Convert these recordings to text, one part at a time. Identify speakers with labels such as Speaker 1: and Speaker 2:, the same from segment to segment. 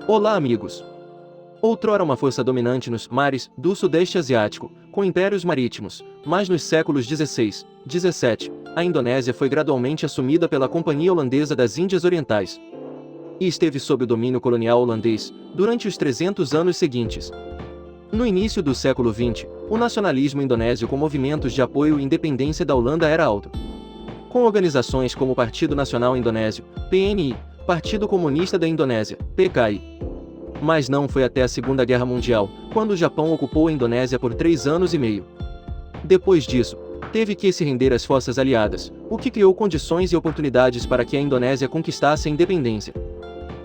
Speaker 1: Olá, amigos! Outrora uma força dominante nos mares do Sudeste Asiático, com impérios marítimos, mas nos séculos XVI, XVII, a Indonésia foi gradualmente assumida pela Companhia Holandesa das Índias Orientais e esteve sob o domínio colonial holandês durante os 300 anos seguintes. No início do século XX, o nacionalismo indonésio com movimentos de apoio e independência da Holanda era alto. Com organizações como o Partido Nacional Indonésio, PNI, Partido Comunista da Indonésia, PKI. Mas não foi até a Segunda Guerra Mundial, quando o Japão ocupou a Indonésia por 3 anos e meio. Depois disso, teve que se render às forças aliadas, o que criou condições e oportunidades para que a Indonésia conquistasse a independência.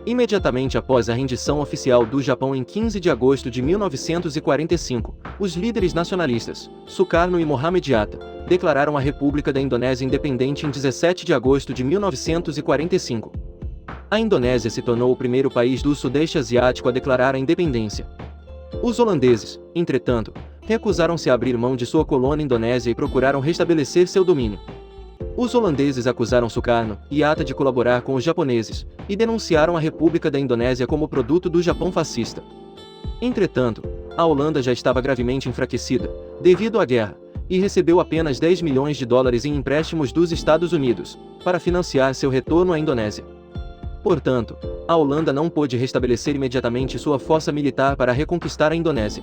Speaker 1: Imediatamente após a rendição oficial do Japão em 15 de agosto de 1945, os líderes nacionalistas, Sukarno e Mohamed Hatta, declararam a República da Indonésia independente em 17 de agosto de 1945. A Indonésia se tornou o primeiro país do Sudeste Asiático a declarar a independência. Os holandeses, entretanto, recusaram-se a abrir mão de sua colônia indonésia e procuraram restabelecer seu domínio. Os holandeses acusaram Sukarno e Hatta de colaborar com os japoneses, e denunciaram a República da Indonésia como produto do Japão fascista. Entretanto, a Holanda já estava gravemente enfraquecida, devido à guerra, e recebeu apenas 10 milhões de dólares em empréstimos dos Estados Unidos, para financiar seu retorno à Indonésia. Portanto, a Holanda não pôde restabelecer imediatamente sua força militar para reconquistar a Indonésia.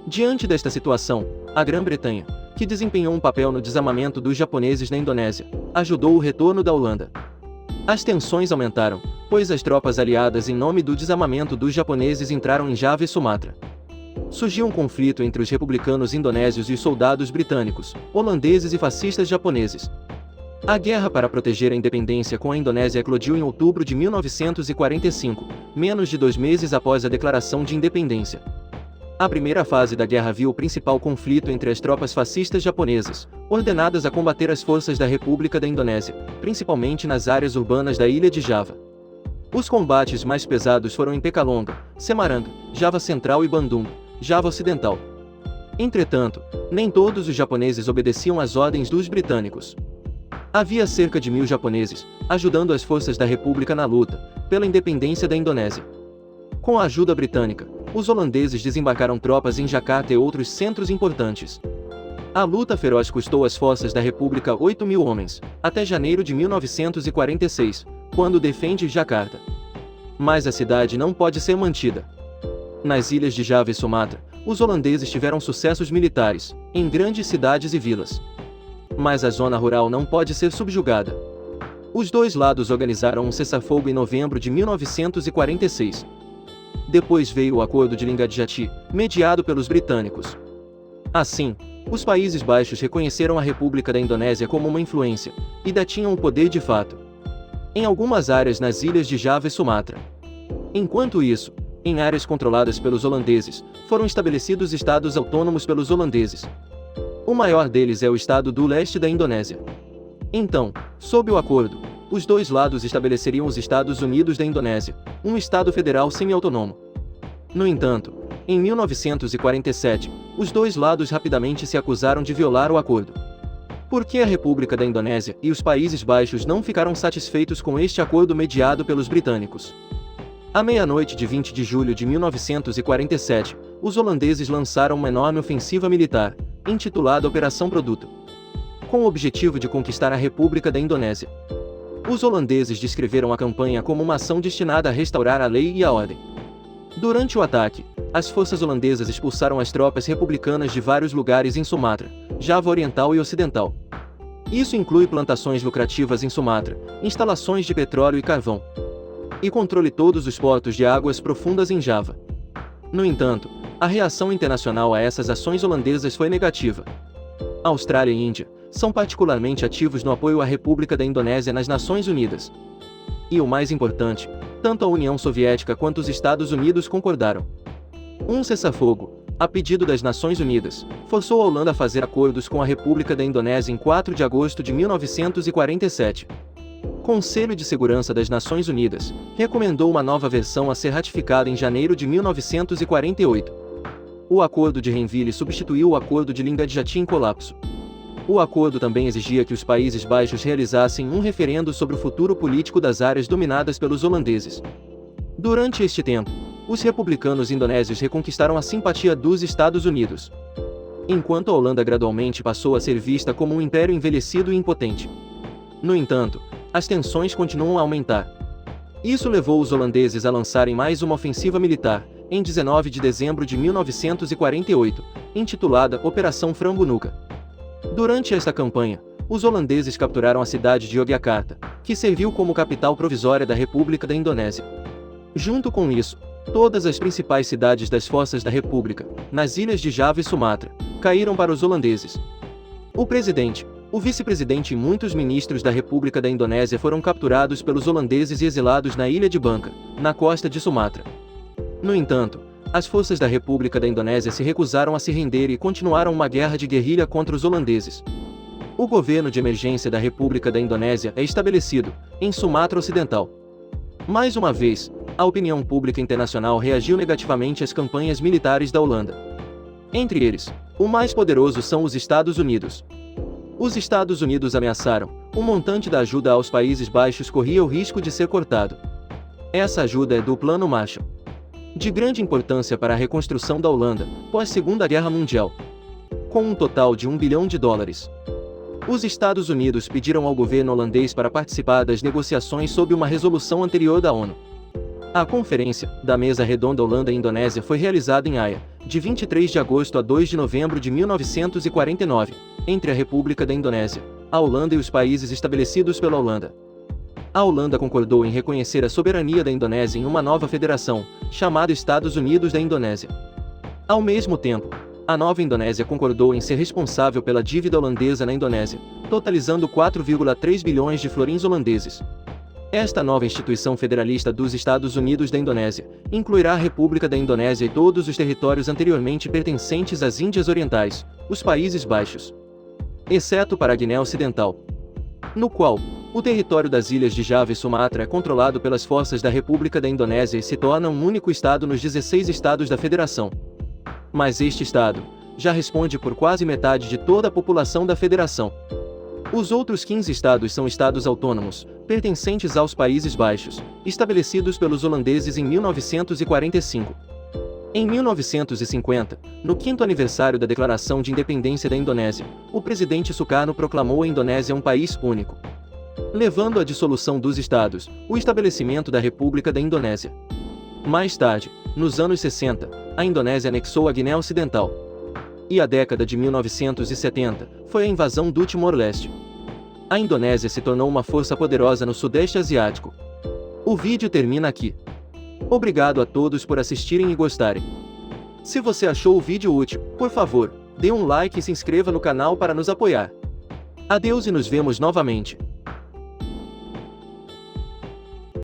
Speaker 1: Diante desta situação, a Grã-Bretanha, que desempenhou um papel no desarmamento dos japoneses na Indonésia, ajudou o retorno da Holanda. As tensões aumentaram, pois as tropas aliadas em nome do desarmamento dos japoneses entraram em Java e Sumatra. Surgiu um conflito entre os republicanos indonésios e os soldados britânicos, holandeses e fascistas japoneses. A guerra para proteger a independência com a Indonésia eclodiu em outubro de 1945, menos de 2 meses após a declaração de independência. A primeira fase da guerra viu o principal conflito entre as tropas fascistas japonesas, ordenadas a combater as forças da República da Indonésia, principalmente nas áreas urbanas da ilha de Java. Os combates mais pesados foram em Pekalonga, Semarang, Java Central e Bandung, Java Ocidental. Entretanto, nem todos os japoneses obedeciam às ordens dos britânicos. Havia cerca de 1000 japoneses, ajudando as forças da República na luta pela independência da Indonésia. Com a ajuda britânica, os holandeses desembarcaram tropas em Jacarta e outros centros importantes. A luta feroz custou às forças da República 8.000 homens, até janeiro de 1946, quando defende Jacarta. Mas a cidade não pode ser mantida. Nas ilhas de Java e Sumatra, os holandeses tiveram sucessos militares, em grandes cidades e vilas. Mas a zona rural não pode ser subjugada. Os dois lados organizaram um cessar-fogo em novembro de 1946. Depois veio o Acordo de Linggadjati, mediado pelos britânicos. Assim, os Países Baixos reconheceram a República da Indonésia como uma influência, e detinham o poder de fato em algumas áreas nas ilhas de Java e Sumatra. Enquanto isso, em áreas controladas pelos holandeses, foram estabelecidos estados autônomos pelos holandeses. O maior deles é o estado do leste da Indonésia. Então, sob o acordo, os dois lados estabeleceriam os Estados Unidos da Indonésia, um estado federal semi-autônomo. No entanto, em 1947, os dois lados rapidamente se acusaram de violar o acordo. Por que a República da Indonésia e os Países Baixos não ficaram satisfeitos com este acordo mediado pelos britânicos? À meia-noite de 20 de julho de 1947, os holandeses lançaram uma enorme ofensiva militar, intitulada Operação Produto, com o objetivo de conquistar a República da Indonésia. Os holandeses descreveram a campanha como uma ação destinada a restaurar a lei e a ordem. Durante o ataque, as forças holandesas expulsaram as tropas republicanas de vários lugares em Sumatra, Java Oriental e Ocidental. Isso inclui plantações lucrativas em Sumatra, instalações de petróleo e carvão, e controle todos os portos de águas profundas em Java. No entanto, a reação internacional a essas ações holandesas foi negativa. A Austrália e Índia são particularmente ativos no apoio à República da Indonésia nas Nações Unidas. E o mais importante, tanto a União Soviética quanto os Estados Unidos concordaram. Um cessar-fogo, a pedido das Nações Unidas, forçou a Holanda a fazer acordos com a República da Indonésia em 4 de agosto de 1947. O Conselho de Segurança das Nações Unidas recomendou uma nova versão a ser ratificada em janeiro de 1948. O Acordo de Renville substituiu o Acordo de Linggadjati em colapso. O acordo também exigia que os Países Baixos realizassem um referendo sobre o futuro político das áreas dominadas pelos holandeses. Durante este tempo, os republicanos indonésios reconquistaram a simpatia dos Estados Unidos, enquanto a Holanda gradualmente passou a ser vista como um império envelhecido e impotente. No entanto, as tensões continuam a aumentar. Isso levou os holandeses a lançarem mais uma ofensiva militar, em 19 de dezembro de 1948, intitulada Operação Frango-Nuca. Durante esta campanha, os holandeses capturaram a cidade de Yogyakarta, que serviu como capital provisória da República da Indonésia. Junto com isso, todas as principais cidades das forças da República, nas ilhas de Java e Sumatra, caíram para os holandeses. O presidente, o vice-presidente e muitos ministros da República da Indonésia foram capturados pelos holandeses e exilados na ilha de Bangka, na costa de Sumatra. No entanto, as forças da República da Indonésia se recusaram a se render e continuaram uma guerra de guerrilha contra os holandeses. O governo de emergência da República da Indonésia é estabelecido, em Sumatra Ocidental. Mais uma vez, a opinião pública internacional reagiu negativamente às campanhas militares da Holanda. Entre eles, o mais poderoso são os Estados Unidos. Os Estados Unidos ameaçaram, o montante da ajuda aos Países Baixos corria o risco de ser cortado. Essa ajuda é do Plano Marshall, de grande importância para a reconstrução da Holanda, pós-Segunda Guerra Mundial, com um total de US$ 1 bilhão. Os Estados Unidos pediram ao governo holandês para participar das negociações sob uma resolução anterior da ONU. A conferência da Mesa Redonda Holanda e Indonésia foi realizada em Haia, de 23 de agosto a 2 de novembro de 1949, entre a República da Indonésia, a Holanda e os países estabelecidos pela Holanda. A Holanda concordou em reconhecer a soberania da Indonésia em uma nova federação, chamada Estados Unidos da Indonésia. Ao mesmo tempo, a nova Indonésia concordou em ser responsável pela dívida holandesa na Indonésia, totalizando 4,3 bilhões de florins holandeses. Esta nova instituição federalista dos Estados Unidos da Indonésia incluirá a República da Indonésia e todos os territórios anteriormente pertencentes às Índias Orientais, os Países Baixos, exceto para a Guiné Ocidental, no qual o território das ilhas de Java e Sumatra é controlado pelas forças da República da Indonésia e se torna um único estado nos 16 estados da federação. Mas este estado já responde por quase metade de toda a população da federação. Os outros 15 estados são estados autônomos, pertencentes aos Países Baixos, estabelecidos pelos holandeses em 1945. Em 1950, no 5º aniversário da Declaração de Independência da Indonésia, o presidente Sukarno proclamou a Indonésia um país único, levando à dissolução dos estados, o estabelecimento da República da Indonésia. Mais tarde, nos anos 60, a Indonésia anexou a Guiné Ocidental. E a década de 1970 foi a invasão do Timor-Leste. A Indonésia se tornou uma força poderosa no Sudeste Asiático. O vídeo termina aqui. Obrigado a todos por assistirem e gostarem. Se você achou o vídeo útil, por favor, dê um like e se inscreva no canal para nos apoiar. Adeus e nos vemos novamente.